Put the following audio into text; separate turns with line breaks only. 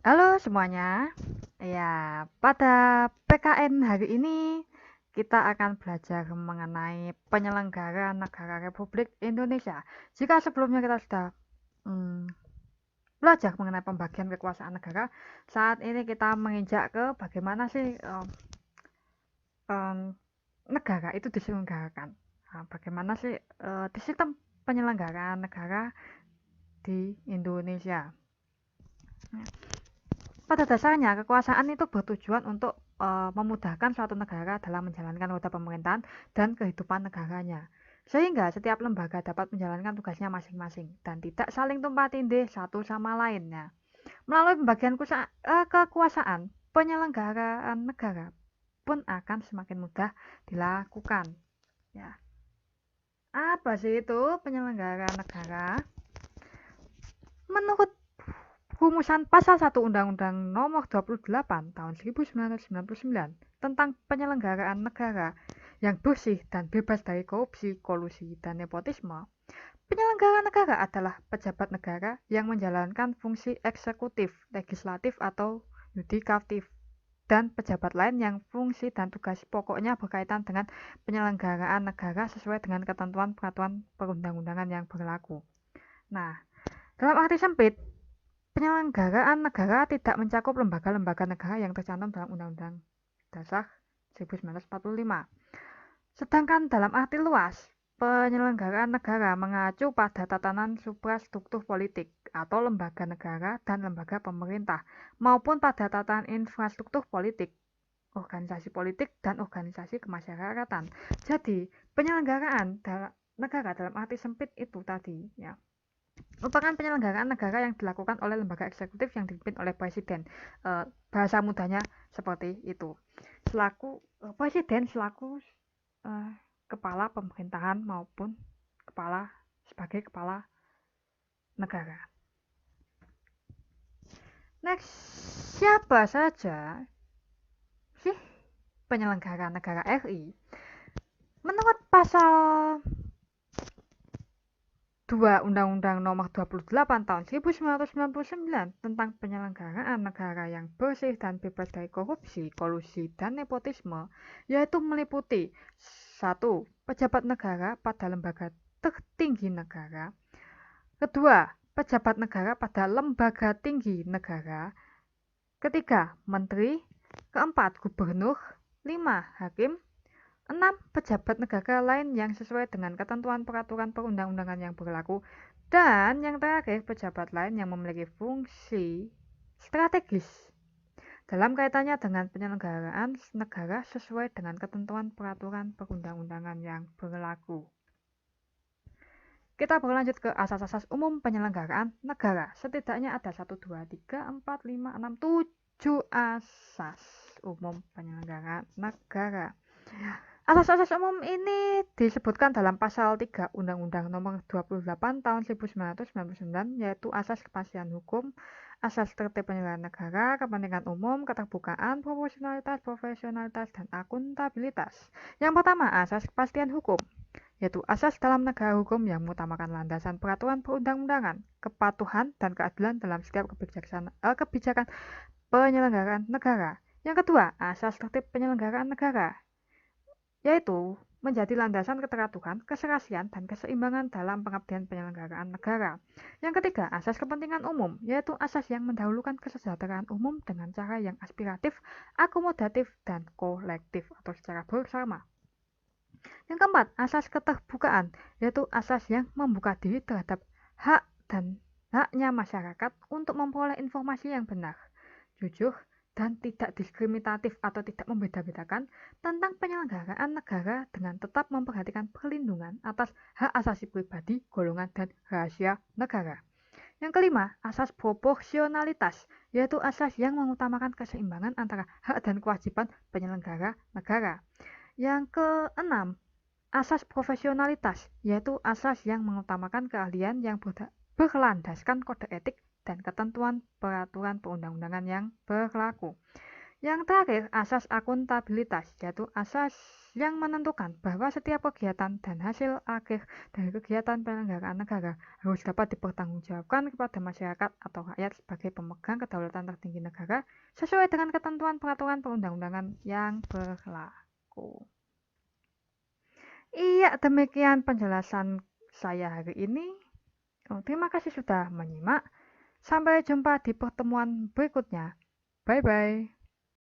Halo semuanya. Ya, pada PKN hari ini kita akan belajar mengenai penyelenggaraan negara Republik Indonesia. Jika sebelumnya kita sudah hmm, belajar mengenai pembagian kekuasaan negara, saat ini kita menginjak ke bagaimana sih em, negara itu diselenggarakan. Nah, bagaimana sih di sistem penyelenggaraan negara di Indonesia. Pada dasarnya, kekuasaan itu bertujuan untuk memudahkan suatu negara dalam menjalankan roda pemerintahan dan kehidupan negaranya. Sehingga setiap lembaga dapat menjalankan tugasnya masing-masing dan tidak saling tumpang tindih satu sama lainnya. Melalui pembagian kekuasaan, penyelenggaraan negara pun akan semakin mudah dilakukan. Ya. Apa sih itu penyelenggaraan negara? Menurut Rumusan Pasal 1 Undang-Undang Nomor 28 Tahun 1999 tentang penyelenggaraan negara yang bersih dan bebas dari korupsi, kolusi, dan nepotisme, penyelenggara negara adalah pejabat negara yang menjalankan fungsi eksekutif, legislatif, atau yudikatif, dan pejabat lain yang fungsi dan tugas pokoknya berkaitan dengan penyelenggaraan negara sesuai dengan ketentuan peraturan perundang-undangan yang berlaku. Nah, dalam arti sempit, penyelenggaraan negara tidak mencakup lembaga-lembaga negara yang tercantum dalam Undang-Undang Dasar 1945. Sedangkan dalam arti luas, penyelenggaraan negara mengacu pada tatanan suprastruktur politik atau lembaga negara dan lembaga pemerintah, maupun pada tatanan infrastruktur politik, organisasi politik, dan organisasi kemasyarakatan. Jadi, penyelenggaraan negara dalam arti sempit itu tadi, ya, merupakan penyelenggaraan negara yang dilakukan oleh lembaga eksekutif yang dipimpin oleh presiden. Bahasa mudahnya seperti itu. Presiden selaku eh, kepala pemerintahan maupun sebagai kepala negara. Next, siapa saja sih penyelenggara negara RI? Menurut pasal 2 Undang-Undang Nomor 28 Tahun 1999 tentang penyelenggaraan negara yang bersih dan bebas dari korupsi, kolusi, dan nepotisme, yaitu meliputi 1. Pejabat negara pada lembaga tertinggi negara. Kedua, pejabat negara pada lembaga tinggi negara. Ketiga, menteri. Keempat, gubernur. 5. Hakim. 6. Pejabat negara lain yang sesuai dengan ketentuan peraturan perundang-undangan yang berlaku. Dan yang terakhir, pejabat lain yang memiliki fungsi strategis dalam kaitannya dengan penyelenggaraan negara sesuai dengan ketentuan peraturan perundang-undangan yang berlaku. Kita berlanjut ke asas-asas umum penyelenggaraan negara. Setidaknya ada 1, 2, 3, 4, 5, 6, 7 asas umum penyelenggaraan negara. Asas-asas umum ini disebutkan dalam pasal 3 Undang-Undang Nomor 28 Tahun 1999, yaitu asas kepastian hukum, asas tertib penyelenggaraan negara, kepentingan umum, keterbukaan, proporsionalitas, profesionalitas, dan akuntabilitas. Yang pertama, asas kepastian hukum, yaitu asas dalam negara hukum yang mengutamakan landasan peraturan perundang-undangan, kepatuhan, dan keadilan dalam setiap kebijakan penyelenggaraan negara. Yang kedua, asas tertib penyelenggaraan negara, yaitu menjadi landasan keteraturan, keserasian, dan keseimbangan dalam pengabdian penyelenggaraan negara. Yang ketiga, asas kepentingan umum, yaitu asas yang mendahulukan kesejahteraan umum dengan cara yang aspiratif, akomodatif, dan kolektif atau secara bersama. Yang keempat, asas keterbukaan, yaitu asas yang membuka diri terhadap hak dan haknya masyarakat untuk memperoleh informasi yang benar, jujur, dan tidak diskriminatif atau tidak membeda-bedakan tentang penyelenggaraan negara dengan tetap memperhatikan perlindungan atas hak asasi pribadi, golongan, dan rahasia negara. Yang kelima, asas proporsionalitas, yaitu asas yang mengutamakan keseimbangan antara hak dan kewajiban penyelenggara negara. Yang keenam, asas profesionalitas, yaitu asas yang mengutamakan keahlian yang berlandaskan kode etik dan ketentuan peraturan perundang-undangan yang berlaku. Yang terakhir, asas akuntabilitas, yaitu asas yang menentukan bahwa setiap kegiatan dan hasil akhir dari kegiatan penyelenggaraan negara harus dapat dipertanggungjawabkan kepada masyarakat atau rakyat sebagai pemegang kedaulatan tertinggi negara sesuai dengan ketentuan peraturan perundang-undangan yang berlaku. Iya, demikian penjelasan saya hari ini. Terima kasih sudah menyimak. Sampai jumpa di pertemuan berikutnya. Bye-bye.